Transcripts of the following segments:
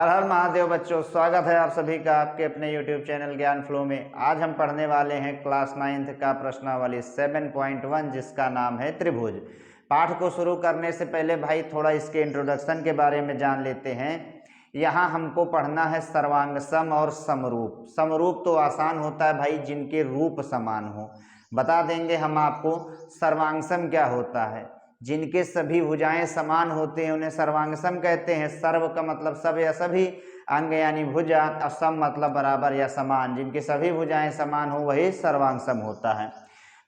हर हर महादेव बच्चों, स्वागत है आप सभी का आपके अपने YouTube चैनल ज्ञान फ्लो में। आज हम पढ़ने वाले हैं क्लास 9th का प्रश्नावली 7.1 जिसका नाम है त्रिभुज। पाठ को शुरू करने से पहले भाई थोड़ा इसके इंट्रोडक्शन के बारे में जान लेते हैं। यहाँ हमको पढ़ना है सर्वांग सम और समरूप। समरूप तो आसान होता है भाई, जिनके रूप समान हो। बता देंगे हम आपको सर्वांग सम क्या होता है। जिनके सभी भुजाएं समान होते हैं उन्हें सर्वांगसम कहते हैं। सर्व का मतलब सब या सभी, अंग यानी भुजा, और सम मतलब बराबर या समान। जिनकी सभी भुजाएं समान हो वही सर्वांगसम होता है।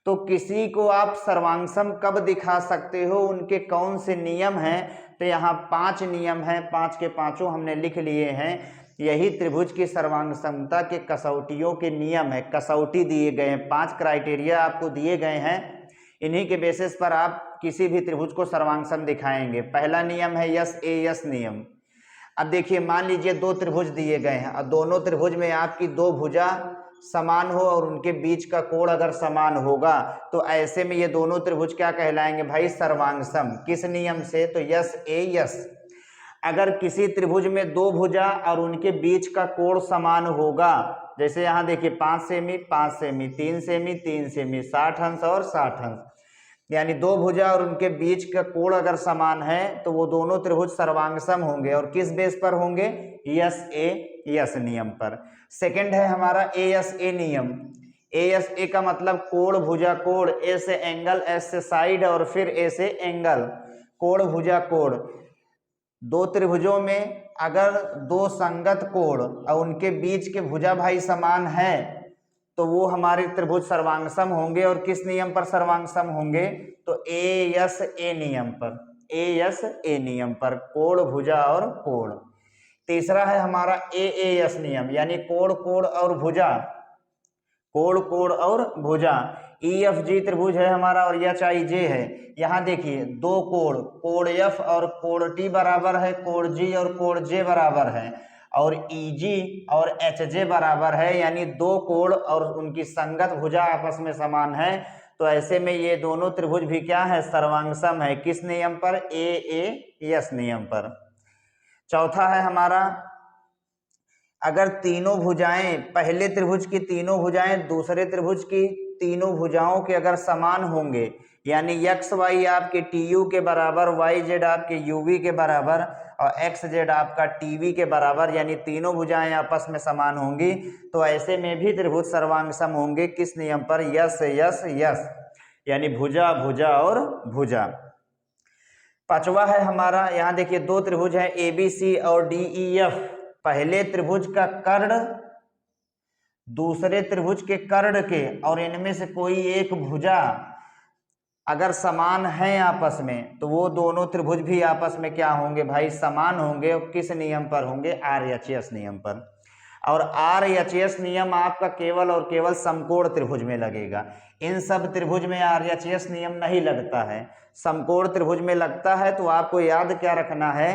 तो किसी को आप सर्वांगसम कब दिखा सकते हो, उनके कौन से नियम हैं? तो यहाँ 5 नियम हैं, 5 के पांचों हमने लिख लिए हैं। यही त्रिभुज की सर्वांगसमता के कसौटियों के नियम है। कसौटी दिए गए हैं, 5 क्राइटेरिया आपको दिए गए हैं। इन्हीं के बेसिस पर आप किसी भी त्रिभुज को सर्वांगसम दिखाएंगे। पहला नियम है यस ए यस नियम। अब देखिए, मान लीजिए 2 त्रिभुज दिए गए हैं और दोनों त्रिभुज में आपकी 2 भुजा समान हो और उनके बीच का कोण अगर समान होगा तो ऐसे में ये दोनों त्रिभुज क्या कहलाएंगे भाई? सर्वांगसम। किस नियम से? तो यस ए यस। अगर किसी त्रिभुज में 2 भुजा और उनके बीच का कोण समान होगा, जैसे यहाँ देखिए 5 सेमी 5 सेमी, 3 सेमी 3 सेमी, 60 अंश और 60 अंश, यानी 2 भुजा और उनके बीच का कोण अगर समान है तो वो दोनों त्रिभुज सर्वांगसम होंगे। और किस बेस पर होंगे? यस ए यस नियम पर। सेकंड है हमारा ए यस ए नियम। ए यस ए का मतलब कोण भुजा कोण, ए से एंगल, एस से साइड और फिर ए से एंगल, कोण भुजा कोण। 2 त्रिभुजों में अगर 2 संगत कोण और उनके बीच के भुजा भाई समान है तो वो हमारे त्रिभुज सर्वांगसम होंगे। और किस नियम पर सर्वांगसम होंगे? तो ए यस ए नियम पर। ए यस ए नियम पर, कोण भुजा और कोण। तीसरा है हमारा ए यस नियम, यानी कोण कोण और भुजा, कोण कोण और भुजा। ई एफ जी त्रिभुज है हमारा और एच आई जे है। यहाँ देखिए 2 कोण, कोण एफ और कोण टी बराबर है, कोण जी और कोण जे बराबर है, और ईजी और एच जे बराबर है, यानी 2 कोण और उनकी संगत भुजा आपस में समान है। तो ऐसे में ये दोनों त्रिभुज भी क्या है? सर्वांगसम है। किस नियम पर? ए यस नियम पर। चौथा है हमारा, अगर तीनों भुजाएं, पहले त्रिभुज की तीनों भुजाएं दूसरे त्रिभुज की तीनों भुजाओं के अगर समान होंगे, यानी एक्स वाई आपके टी यू के बराबर, वाई जेड आपके यू वी के बराबर और एक्स जेड आपका टी वी के बराबर, यानी तीनों भुजाएं आपस में समान होंगी, तो ऐसे में भी त्रिभुज सर्वांगसम होंगे। किस नियम पर? यस यस यस, यानी भुजा भुजा और भुजा। पांचवा है हमारा, यहाँ देखिए 2 त्रिभुज हैं ए बी सी और डी ई एफ। पहले त्रिभुज का कर्ण दूसरे त्रिभुज के कर्ण के और इनमें से कोई एक भुजा अगर समान है आपस में तो वो दोनों त्रिभुज भी आपस में क्या होंगे भाई? समान होंगे। और किस नियम पर होंगे? आर एच एस नियम पर। और आर एच एस नियम आपका केवल और केवल समकोण त्रिभुज में लगेगा। इन सब त्रिभुज में आर एच एस नियम नहीं लगता है, समकोण त्रिभुज में लगता है। तो आपको याद क्या रखना है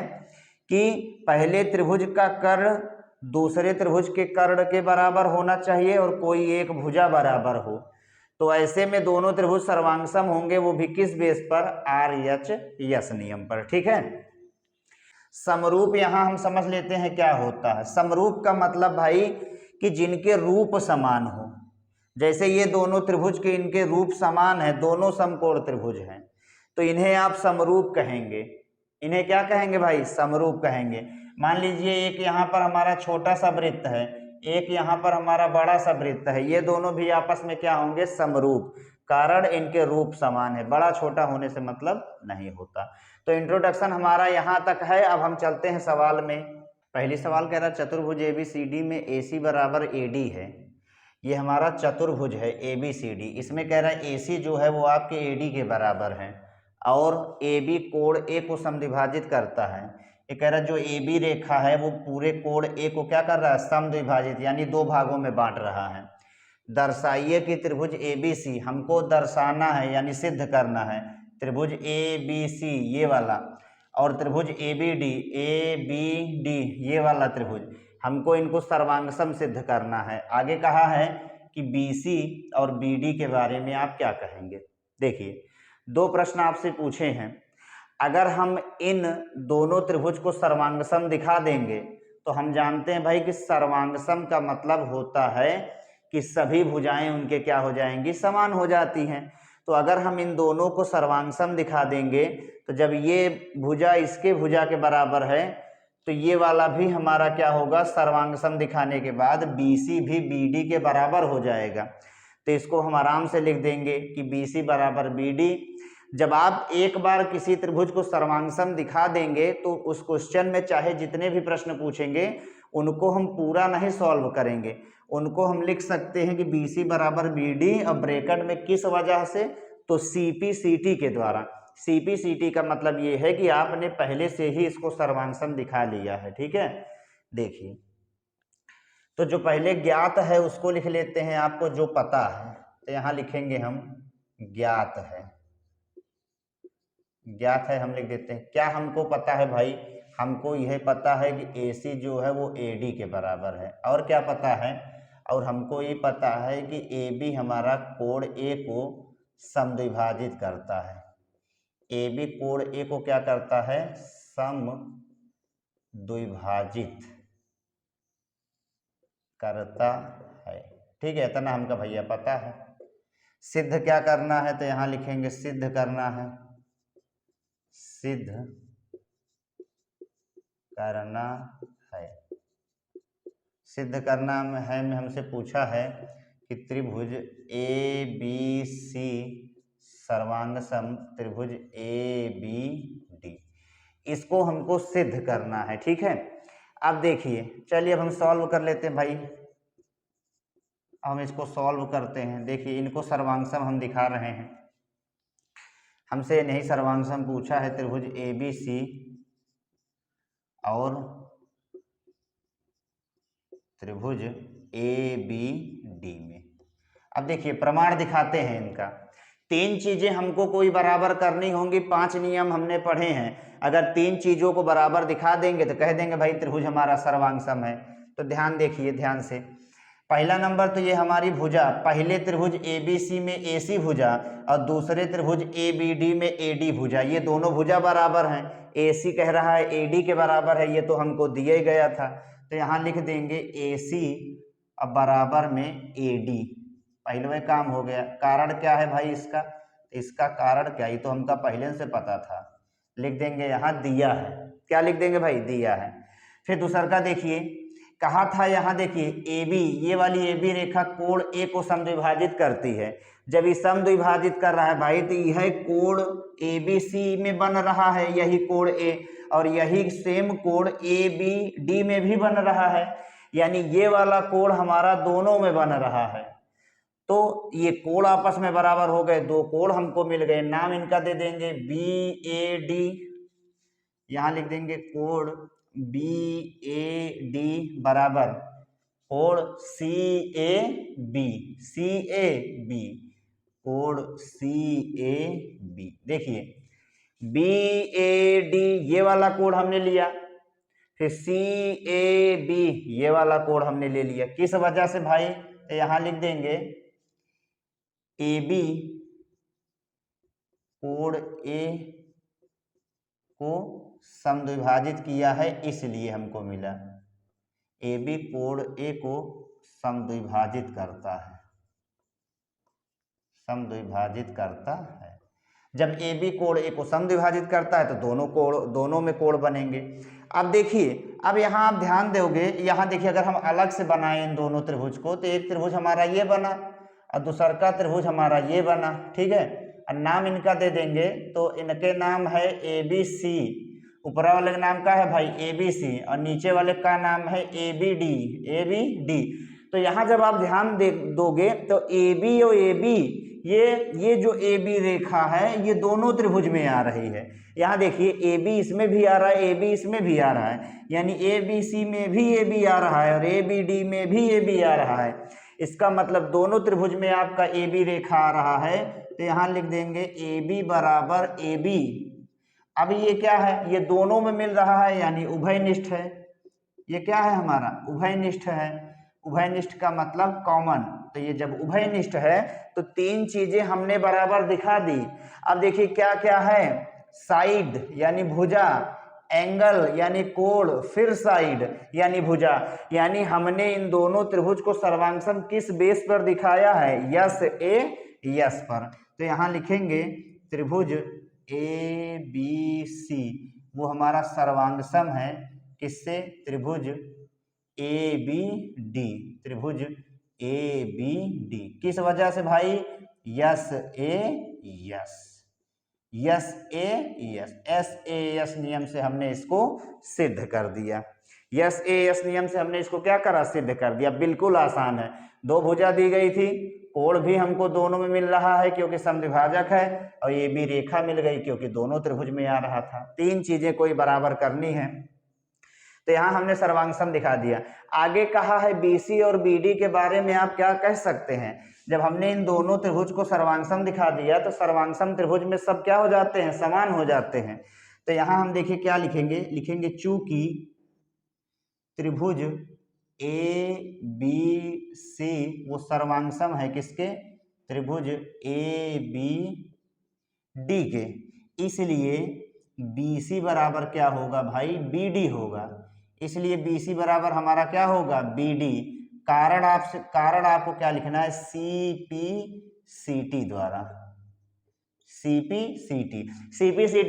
कि पहले त्रिभुज का कर्ण दूसरे त्रिभुज के कर्ण के बराबर होना चाहिए और कोई एक भुजा बराबर हो। तो ऐसे में दोनों त्रिभुज सर्वांगसम होंगे, वो भी किस बेस पर? आर एच एस नियम पर। ठीक है। समरूप यहां हम समझ लेते हैं क्या होता है। समरूप का मतलब भाई कि जिनके रूप समान हो। जैसे ये दोनों त्रिभुज के इनके रूप समान है, दोनों समकोण त्रिभुज हैं, तो इन्हें आप समरूप कहेंगे। इन्हें क्या कहेंगे भाई? समरूप कहेंगे। मान लीजिए एक यहाँ पर हमारा छोटा सा वृत्त है, एक यहाँ पर हमारा बड़ा सा वृत्त है, ये दोनों भी आपस में क्या होंगे? समरूप, कारण इनके रूप समान है। बड़ा छोटा होने से मतलब नहीं होता। तो इंट्रोडक्शन हमारा यहाँ तक है। अब हम चलते हैं सवाल में। पहली सवाल कह रहा है चतुर्भुज एबीसीडी में AC बराबर AD है। ये हमारा चतुर्भुज है ABCD, इसमें कह रहा है AC जो है वो आपके AD के बराबर है और AB कोण A को समद्विभाजित करता है। ये कह रहा है जो AB रेखा है वो पूरे कोण A को क्या कर रहा है? समद्विभाजित, यानी 2 भागों में बांट रहा है। दर्शाइए कि त्रिभुज ABC, हमको दर्शाना है यानी सिद्ध करना है। त्रिभुज ABC ये वाला और त्रिभुज ABD ये वाला त्रिभुज, हमको इनको सर्वांगसम सिद्ध करना है। आगे कहा है कि BC और BD के बारे में आप क्या कहेंगे? देखिए 2 प्रश्न आपसे पूछे हैं। अगर हम इन दोनों त्रिभुज को सर्वांगसम दिखा देंगे तो हम जानते हैं भाई कि सर्वांगसम का मतलब होता है कि सभी भुजाएं उनके क्या हो जाएंगी, समान हो जाती हैं। तो अगर हम इन दोनों को सर्वांगसम दिखा देंगे तो जब ये भुजा इसके भुजा के बराबर है तो ये वाला भी हमारा क्या होगा, सर्वांगसम दिखाने के बाद BC भी BD के बराबर हो जाएगा। तो इसको हम आराम से लिख देंगे कि BC बराबर BD। जब आप एक बार किसी त्रिभुज को सर्वांगसम दिखा देंगे तो उस क्वेश्चन में चाहे जितने भी प्रश्न पूछेंगे उनको हम पूरा नहीं सॉल्व करेंगे, उनको हम लिख सकते हैं कि BC बराबर BD और ब्रैकेट में किस वजह से, तो CP/CT के द्वारा। CP/CT का मतलब ये है कि आपने पहले से ही इसको सर्वांगसम दिखा लिया है। ठीक है, देखिए तो जो पहले ज्ञात है उसको लिख लेते हैं, आपको जो पता है तो यहाँ लिखेंगे हम ज्ञात है। ज्ञात है हम लिख देते हैं। क्या हमको पता है भाई, हमको यह पता है कि AC जो है वो AD के बराबर है। और क्या पता है, और हमको ये पता है कि AB हमारा कोण A को समद्विभाजित करता है। AB कोण A को क्या करता है, समद्विभाजित करता है। ठीक है, इतना हमका भैया पता है। सिद्ध क्या करना है, तो यहाँ लिखेंगे सिद्ध करना है। सिद्ध करना है, सिद्ध करना है में हमसे पूछा है कि त्रिभुज ABC सर्वांगसम त्रिभुज ABD, इसको हमको सिद्ध करना है। ठीक है, अब देखिए चलिए अब हम सॉल्व कर लेते हैं भाई। हम इसको सॉल्व करते हैं। देखिए इनको सर्वांगसम हम दिखा रहे हैं, हमसे नहीं सर्वांगसम पूछा है त्रिभुज ABC और त्रिभुज ABD में। अब देखिए प्रमाण दिखाते हैं इनका। 3 चीजें हमको कोई बराबर करनी होंगी, 5 नियम हमने पढ़े हैं। अगर 3 चीजों को बराबर दिखा देंगे तो कह देंगे भाई त्रिभुज हमारा सर्वांगसम है। तो ध्यान देखिए ध्यान से, पहला नंबर तो ये हमारी भुजा, पहले त्रिभुज ABC में AC भुजा और दूसरे त्रिभुज ABD में AD भुजा, ये दोनों भुजा बराबर हैं। AC कह रहा है AD के बराबर है, ये तो हमको दिया ही गया था। तो यहाँ लिख देंगे AC अब बराबर में AD, पहले में काम हो गया। कारण क्या है भाई इसका, इसका कारण क्या, ये तो हमका पहले से पता था। लिख देंगे यहाँ दिया है, क्या लिख देंगे भाई, दिया है। फिर दूसरा का देखिए कहा था, यहाँ देखिए AB, ये वाली AB रेखा कोण A को समद्विभाजित करती है। जब ये समद्विभाजित कर रहा है भाई तो यह कोण ABC में बन रहा है, यही कोण A, और यही सेम कोण ABD में भी बन रहा है, यानी ये वाला कोण हमारा दोनों में बन रहा है। तो ये कोण आपस में बराबर हो गए, 2 कोण हमको मिल गए। नाम इनका दे देंगे BAD, यहाँ लिख देंगे कोण BAD बराबर कोण CAB, CAB कोण CAB। देखिए BAD ये वाला कोण हमने लिया, फिर CAB ये वाला कोण हमने ले लिया। किस वजह से भाई, तो यहाँ लिख देंगे AB कोण A को समद्विभाजित किया है इसलिए हमको मिला। AB कोण A को समद्विभाजित करता है, समद्विभाजित करता है। जब AB कोण A को समद्विभाजित करता है तो दोनों में कोण बनेंगे। अब देखिए, अब यहाँ आप ध्यान दोगे, यहाँ देखिए अगर हम अलग से बनाएं इन दोनों त्रिभुज को तो एक त्रिभुज हमारा ये बना और दूसरा का त्रिभुज हमारा ये बना। ठीक है, और नाम इनका दे देंगे, तो इनके नाम है ABC, ऊपर वाले का नाम का है भाई ABC और नीचे वाले का नाम है ABD। तो यहाँ जब आप ध्यान दोगे तो AB और AB ये जो AB रेखा है ये दोनों त्रिभुज में आ रही है। यहाँ देखिए AB इसमें भी आ रहा है, AB इसमें भी आ रहा है, यानी ABC में भी AB आ रहा है और ABD में भी AB आ रहा है। इसका मतलब दोनों त्रिभुज में आपका AB रेखा आ रहा है। तो यहाँ लिख देंगे AB बराबर AB। अब ये क्या है, ये दोनों में मिल रहा है यानी उभयनिष्ठ है। ये क्या है हमारा, उभयनिष्ठ है। उभयनिष्ठ का मतलब कॉमन। तो ये जब उभयनिष्ठ है तो 3 चीजें हमने बराबर दिखा दी। अब देखिए क्या क्या है, साइड यानी भुजा, एंगल यानी कोण, फिर साइड यानी भुजा, यानी हमने इन दोनों त्रिभुज को सर्वांगसम किस बेस पर दिखाया है, यस ए यस पर। तो यहाँ लिखेंगे त्रिभुज ए बी सी वो हमारा सर्वांगसम है किससे, त्रिभुज ए बी डी, त्रिभुज ए बी डी। किस वजह से भाई, yes A yes, yes A yes, S A yes नियम से हमने इसको सिद्ध कर दिया। यस ए यस नियम से हमने इसको क्या करा, सिद्ध कर दिया। बिल्कुल आसान है। दो भुजा दी गई थी, कोण भी हमको दोनों में मिल रहा है क्योंकि समद्विभाजक है, और ये भी रेखा मिल गई क्योंकि दोनों त्रिभुज में आ रहा था। तीन चीजें कोई बराबर करनी है, तो यहाँ हमने सर्वांगसम दिखा दिया। आगे कहा है बीसी और बीडी के बारे में आप क्या कह सकते हैं। जब हमने इन दोनों त्रिभुज को सर्वांगसम दिखा दिया तो सर्वांगसम त्रिभुज में सब क्या हो जाते हैं, समान हो जाते हैं। तो यहाँ हम देखिए क्या लिखेंगे, लिखेंगे चूंकि त्रिभुज ए बी सी वो सर्वांगसम है किसके, त्रिभुज ए बी डी के, इसलिए बीसी बराबर क्या होगा भाई, बीडी होगा। इसलिए बीसी बराबर हमारा क्या होगा, बीडी। कारण आपको क्या लिखना है, सीपी द्वारा, सीपी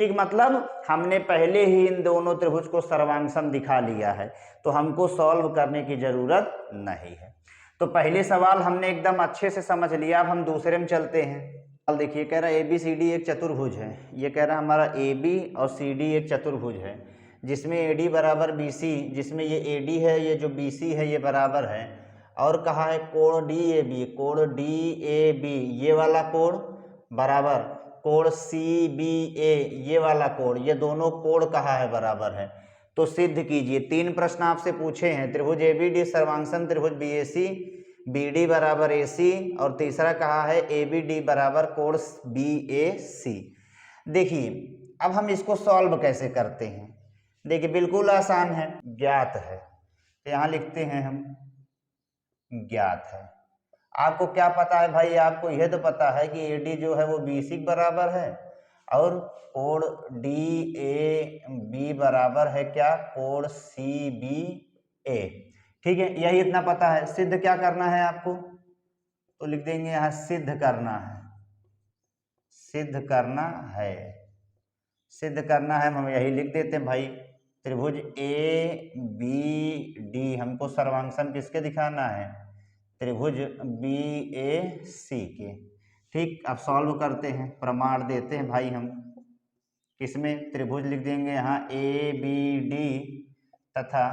का मतलब हमने पहले ही इन दोनों त्रिभुज को सर्वांगसम दिखा लिया है, तो हमको सॉल्व करने की जरूरत नहीं है। तो पहले सवाल हमने एकदम अच्छे से समझ लिया। अब हम दूसरे में चलते हैं। देखिए कह रहा है ए बी सी डी एक चतुर्भुज है। ये कह रहा है हमारा ए बी और सी डी एक चतुर्भुज है जिसमें ए डी बराबर बी सी, जिसमें ये ए डी है, ये जो बी सी है ये बराबर है। और कहा है कोण डी ए बी, कोण डी ए बी ये वाला कोण बराबर कोण सी बी ए ये वाला कोण, ये दोनों कोण कहा है बराबर है। तो सिद्ध कीजिए। तीन प्रश्न आपसे पूछे हैं, त्रिभुज ए बी डी सर्वांगसम त्रिभुज बी ए सी, बी डी बराबर ए सी, और तीसरा कहा है ए बी डी बराबर कोण बी ए सी। देखिए अब हम इसको सॉल्व कैसे करते हैं। देखिए बिल्कुल आसान है, ज्ञात है, तो यहाँ लिखते हैं हम ज्ञात है। आपको क्या पता है भाई, आपको यह तो पता है कि ए डी जो है वो बी सी बराबर है और कोण डी ए बी बराबर है क्या, कोण सी बी ए। ठीक है, यही इतना पता है। सिद्ध क्या करना है आपको, तो लिख देंगे यहाँ सिद्ध करना है, सिद्ध करना है, सिद्ध करना है। हम यही लिख देते हैं भाई, त्रिभुज ए बी डी हमको सर्वांगसम किसके दिखाना है, त्रिभुज बी ए सी के। ठीक, अब सॉल्व करते हैं, प्रमाण देते हैं भाई हम। किसमें, त्रिभुज लिख देंगे यहाँ ए बी डी तथा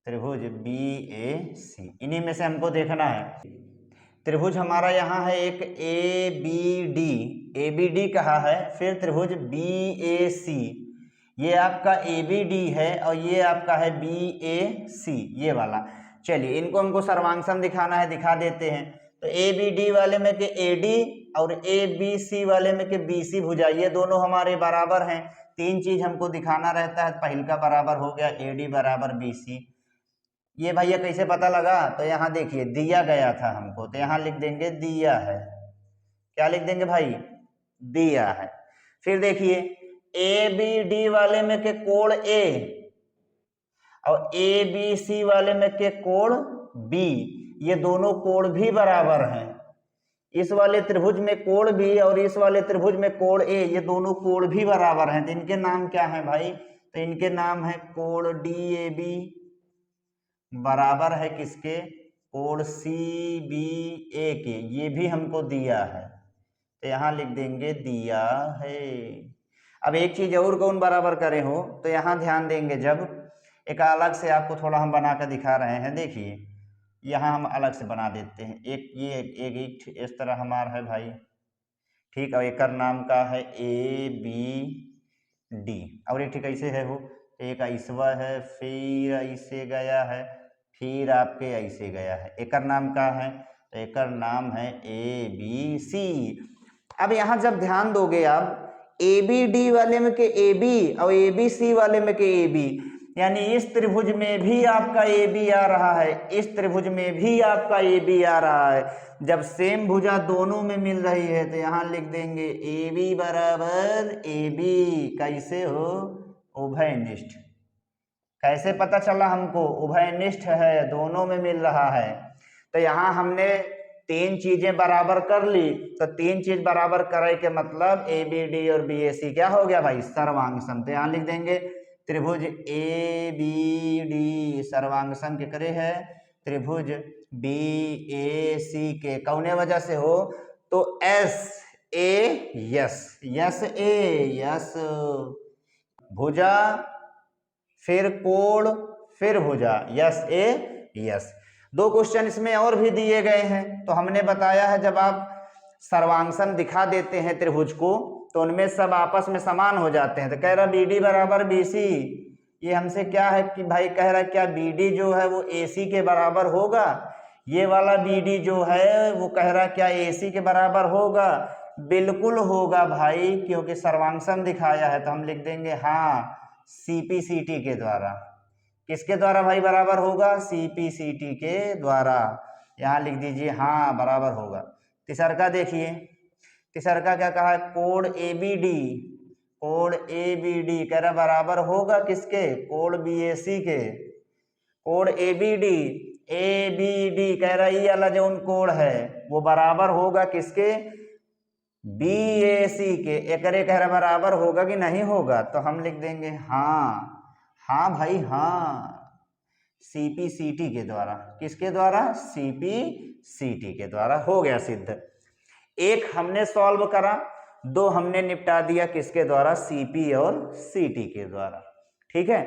त्रिभुज बी ए सी, इन्हीं में से हमको देखना है। त्रिभुज हमारा यहाँ है एक ए बी डी कहा है, फिर त्रिभुज बी ए सी, ये आपका ए बी डी है और ये आपका है बी ए सी ये वाला। चलिए इनको हमको सर्वांगसम दिखाना है, दिखा देते हैं। तो ए बी डी वाले में के ए डी और ए बी सी वाले में के बी सी भुजा, ये दोनों हमारे बराबर हैं। तीन चीज हमको दिखाना रहता है, पहल का बराबर हो गया ए डी बराबर बी सी। ये भैया कैसे पता लगा, तो यहाँ देखिए दिया गया था हमको, तो यहाँ लिख देंगे दिया है। क्या लिख देंगे भाई, दिया है। फिर देखिए ए बी डी वाले में के कोण ए और ए बी सी वाले में के कोण बी, ये दोनों कोण भी बराबर हैं। इस वाले त्रिभुज में कोण बी और इस वाले त्रिभुज में कोण ए, ये दोनों कोण भी बराबर हैं। तो इनके नाम क्या है भाई, तो इनके नाम है कोण डी ए बी बराबर है किसके, कोण सी बी ए के, ये भी हमको दिया है। तो यहाँ लिख देंगे दिया है। अब एक चीज और कौन बराबर करे हो, तो यहाँ ध्यान देंगे, जब एक अलग से आपको थोड़ा हम बना कर दिखा रहे हैं। देखिए यहाँ हम अलग से बना देते हैं, एक ये एक इस तरह हमारा है भाई। ठीक, और एक नाम का है ए बी डी, और एक ठीक ऐसे है हो, एक ऐसवा है, फिर ऐसे गया है, फिर आपके ऐसे गया है। एक नाम का है, तो एक नाम है ए बी सी। अब यहाँ जब ध्यान दोगे आप, ए बी डी वाले में के ए बी और ए बी सी वाले में के ए बी, यानी इस त्रिभुज में भी आपका ए बी आ रहा है, इस त्रिभुज में भी आपका ए बी आ रहा है। जब सेम भुजा दोनों में मिल रही है तो यहाँ लिख देंगे ए बी बराबर ए बी। कैसे हो, उभयनिष्ठ। कैसे पता चला हमको? उभयनिष्ठ है, दोनों में मिल रहा है। तो यहाँ हमने तीन चीजें बराबर कर ली, तो तीन चीज बराबर करे के मतलब ए बी डी और बी ए सी क्या हो गया भाई? सर्वांग सम। तो यहाँ लिख देंगे त्रिभुज ए बी डी सर्वांग सम के करे है त्रिभुज बी ए सी के कौने वजह से हो? तो S A yes, yes A yes, भुजा फिर कोण फिर भुजा, यस ए यस। दो क्वेश्चन इसमें और भी दिए गए हैं। तो हमने बताया है जब आप सर्वांगसम दिखा देते हैं त्रिभुज को तो उनमें सब आपस में समान हो जाते हैं। तो कह रहा बी डी बराबर बी सी, ये हमसे क्या है कि भाई कह रहा क्या बी डी जो है वो ए सी के बराबर होगा? ये वाला बी डी जो है वो कह रहा क्या ए सी के बराबर होगा? बिल्कुल होगा भाई, क्योंकि सर्वांगसम दिखाया है। तो हम लिख देंगे हाँ CP/CT के द्वारा। किसके द्वारा भाई बराबर होगा? CP/CT के द्वारा। यहाँ लिख दीजिए हाँ बराबर होगा। तीसरका देखिए, तीसरका क्या कहा है? कोण ABD, कोण ABD कह रहा बराबर होगा किसके? कोण BAC के। कोण ABD कह रहा ये वाला जो कोण है वो बराबर होगा किसके? BAC के। एकरे कह रहा बराबर होगा कि नहीं होगा? तो हम लिख देंगे हाँ, हाँ भाई हाँ, CP/CT के द्वारा। किसके द्वारा? CP/CT के द्वारा। हो गया सिद्ध। एक हमने सॉल्व करा, दो हमने निपटा दिया किसके द्वारा? CP और CT के द्वारा। ठीक है,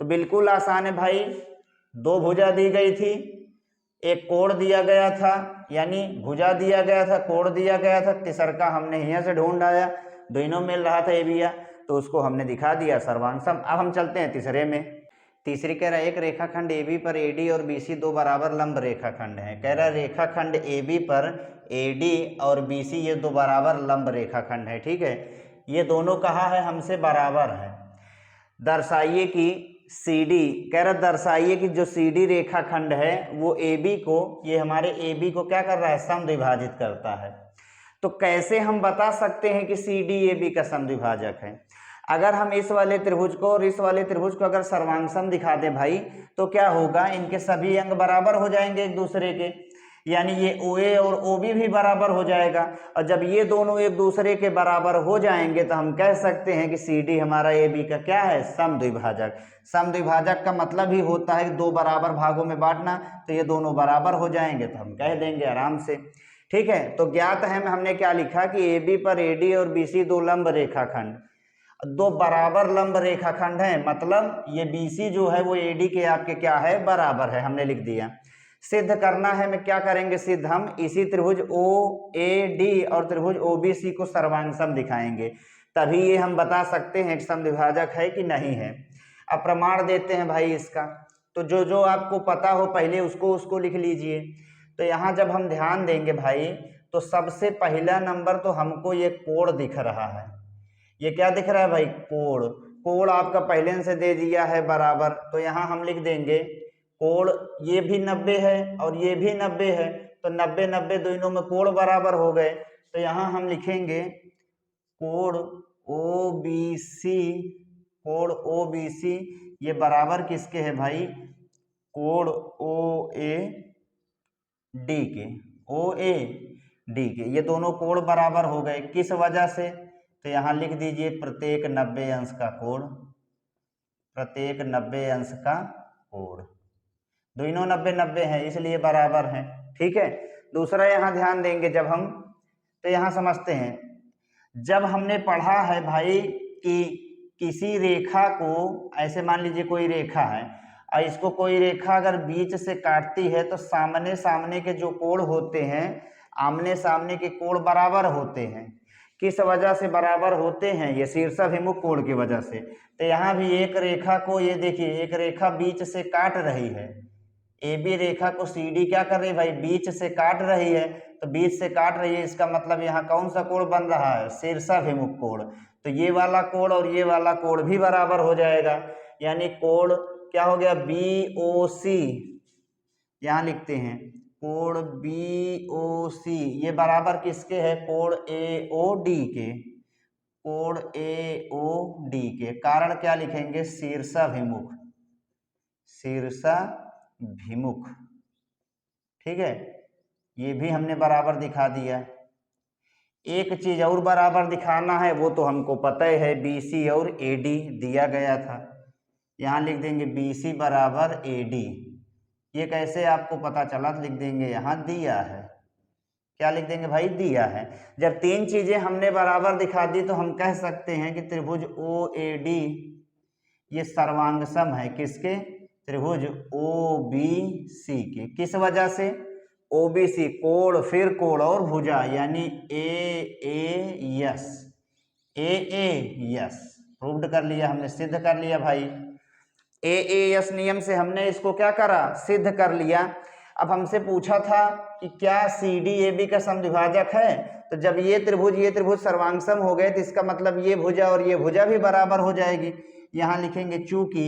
तो बिल्कुल आसान है भाई। दो भुजा दी गई थी, एक कोण दिया गया था, यानी भुजा दिया गया था, कोण दिया गया था। तीसरका हमने यहाँ से ढूंढ आया, दोनों मिल रहा था ए बिया, तो उसको हमने दिखा दिया सर्वांग सम। अब हम चलते हैं तीसरे में। तीसरी कह रहा है एक रेखाखंड AB पर AD और BC दो बराबर लंब रेखाखंड हैं। कह रहा है रेखाखंड AB पर AD और BC ये दो बराबर लंब रेखाखंड है। ठीक है, ये दोनों कहा है हमसे बराबर है। दर्शाइए कि CD, कह रहा दर्शाइए कि जो CD रेखाखंड है वो AB को, ये हमारे AB को क्या कर रहा है? समद्विभाजित करता है। तो कैसे हम बता सकते हैं कि CD AB का समद्विभाजक है? अगर हम इस वाले त्रिभुज को और इस वाले त्रिभुज को अगर सर्वांगसम दिखा दे भाई, तो क्या होगा? इनके सभी अंग बराबर हो जाएंगे एक दूसरे के, यानी ये OA और OB भी बराबर हो जाएगा। और जब ये दोनों एक दूसरे के बराबर हो जाएंगे तो हम कह सकते हैं कि CD हमारा AB का क्या है? समद्विभाजक। समद्विभाजक का मतलब ही होता है दो बराबर भागों में बांटना, तो ये दोनों बराबर हो जाएंगे तो हम कह देंगे आराम से। ठीक है, तो ज्ञात है में हमने क्या लिखा कि AB पर AD और BC दो लंब रेखाखंड, दो बराबर लंब रेखाखंड हैं, मतलब ये BC जो है वो AD के आपके क्या है? बराबर है। हमने लिख दिया। सिद्ध करना है में क्या करेंगे? सिद्ध हम इसी त्रिभुज OAD और त्रिभुज OBC को सर्वांगसम दिखाएंगे, तभी ये हम बता सकते हैं कि समद्विभाजक है कि नहीं है। अब प्रमाण देते हैं भाई इसका, तो जो जो आपको पता हो पहले उसको लिख लीजिए। तो यहाँ जब हम ध्यान देंगे भाई, तो सबसे पहला नंबर तो हमको ये कोण दिख रहा है। ये क्या दिख रहा है भाई? कोण। कोण आपका पहले से दे दिया है बराबर, तो यहाँ हम लिख देंगे कोण, ये भी 90 है और ये भी 90 है, तो 90-90 दोनों में कोण बराबर हो गए। तो यहाँ हम लिखेंगे कोण OBC, कोण OBC ये बराबर किसके है भाई? कोण OAD के, OAD के। ये दोनों कोण बराबर हो गए, किस वजह से? तो यहाँ लिख दीजिए प्रत्येक 90 अंश का कोण, प्रत्येक 90 अंश का कोण। दोनों 90-90 हैं इसलिए बराबर हैं। ठीक है, दूसरा यहाँ ध्यान देंगे जब हम, तो यहाँ समझते हैं, जब हमने पढ़ा है भाई कि किसी रेखा को, ऐसे मान लीजिए कोई रेखा है और इसको कोई रेखा अगर बीच से काटती है तो सामने सामने के जो कोण होते हैं, आमने सामने के कोण बराबर होते हैं। किस वजह से बराबर होते हैं? ये शीर्षाभिमुख कोण की वजह से। तो यहाँ भी एक रेखा को, ये देखिए एक रेखा बीच से काट रही है, AB रेखा को CD क्या कर रही है भाई? बीच से काट रही है। तो बीच से काट रही है, इसका मतलब यहाँ कौन सा कोण बन रहा है? शीर्षाभिमुख कोण। तो ये वाला कोण और ये वाला कोण भी बराबर हो जाएगा, यानी कोण क्या हो गया? BOC, यहाँ लिखते हैं कोण BOC ये बराबर किसके है? कोण AOD के, कोण AOD के। कारण क्या लिखेंगे? शीर्षाभिमुख, शीर्षाभिमुख। ठीक है, ये भी हमने बराबर दिखा दिया। एक चीज और बराबर दिखाना है, वो तो हमको पता ही है, BC और AD दिया गया था। यहाँ लिख देंगे BC बराबर AD। ये कैसे आपको पता चला? लिख देंगे यहाँ दिया है। क्या लिख देंगे भाई? दिया है। जब तीन चीजें हमने बराबर दिखा दी तो हम कह सकते हैं कि त्रिभुज OAD ये सर्वांगसम है। किसके? त्रिभुज OBC के। किस वजह से? OBC कोण, फिर कोण और भुजा, यानी AAS। AAS प्रूव्ड कर लिया हमने, सिद्ध कर लिया भाई। AAS नियम से हमने इसको क्या करा? सिद्ध कर लिया। अब हमसे पूछा था कि क्या CDAB का समद्विभाजक है, तो जब ये त्रिभुज सर्वांगसम हो गए तो इसका मतलब ये भुजा और ये भुजा भी बराबर हो जाएगी। यहां लिखेंगे चूंकि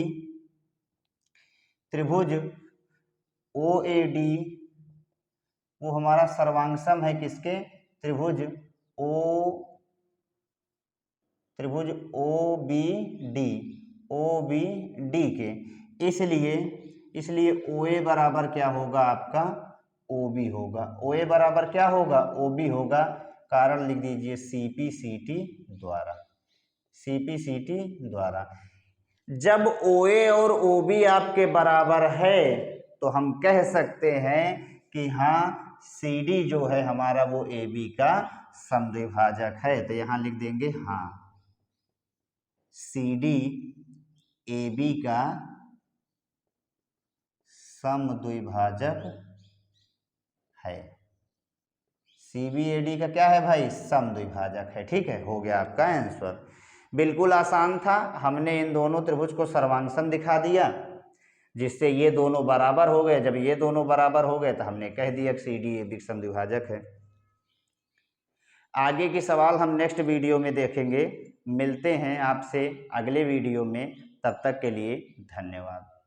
त्रिभुज OAD वो हमारा सर्वांगसम है। किसके? त्रिभुज OBD के। इसलिए OA बराबर क्या होगा? आपका OB होगा। OA बराबर क्या होगा? OB होगा। कारण लिख दीजिए CPCT द्वारा, CPCT द्वारा। जब OA और OB आपके बराबर है तो हम कह सकते हैं कि हाँ CD जो है हमारा वो AB का समद्विभाजक है। तो यहां लिख देंगे हाँ CD AB का समद्विभाजक है। CBAD का क्या है भाई? समद्विभाजक है। ठीक है, हो गया आपका आंसर। बिल्कुल आसान था। हमने इन दोनों त्रिभुज को सर्वांगसम दिखा दिया, जिससे ये दोनों बराबर हो गए। जब ये दोनों बराबर हो गए तो हमने कह दिया कि CDAB समद्विभाजक है। आगे की सवाल हम नेक्स्ट वीडियो में देखेंगे। मिलते हैं आपसे अगले वीडियो में, तब तक के लिए धन्यवाद।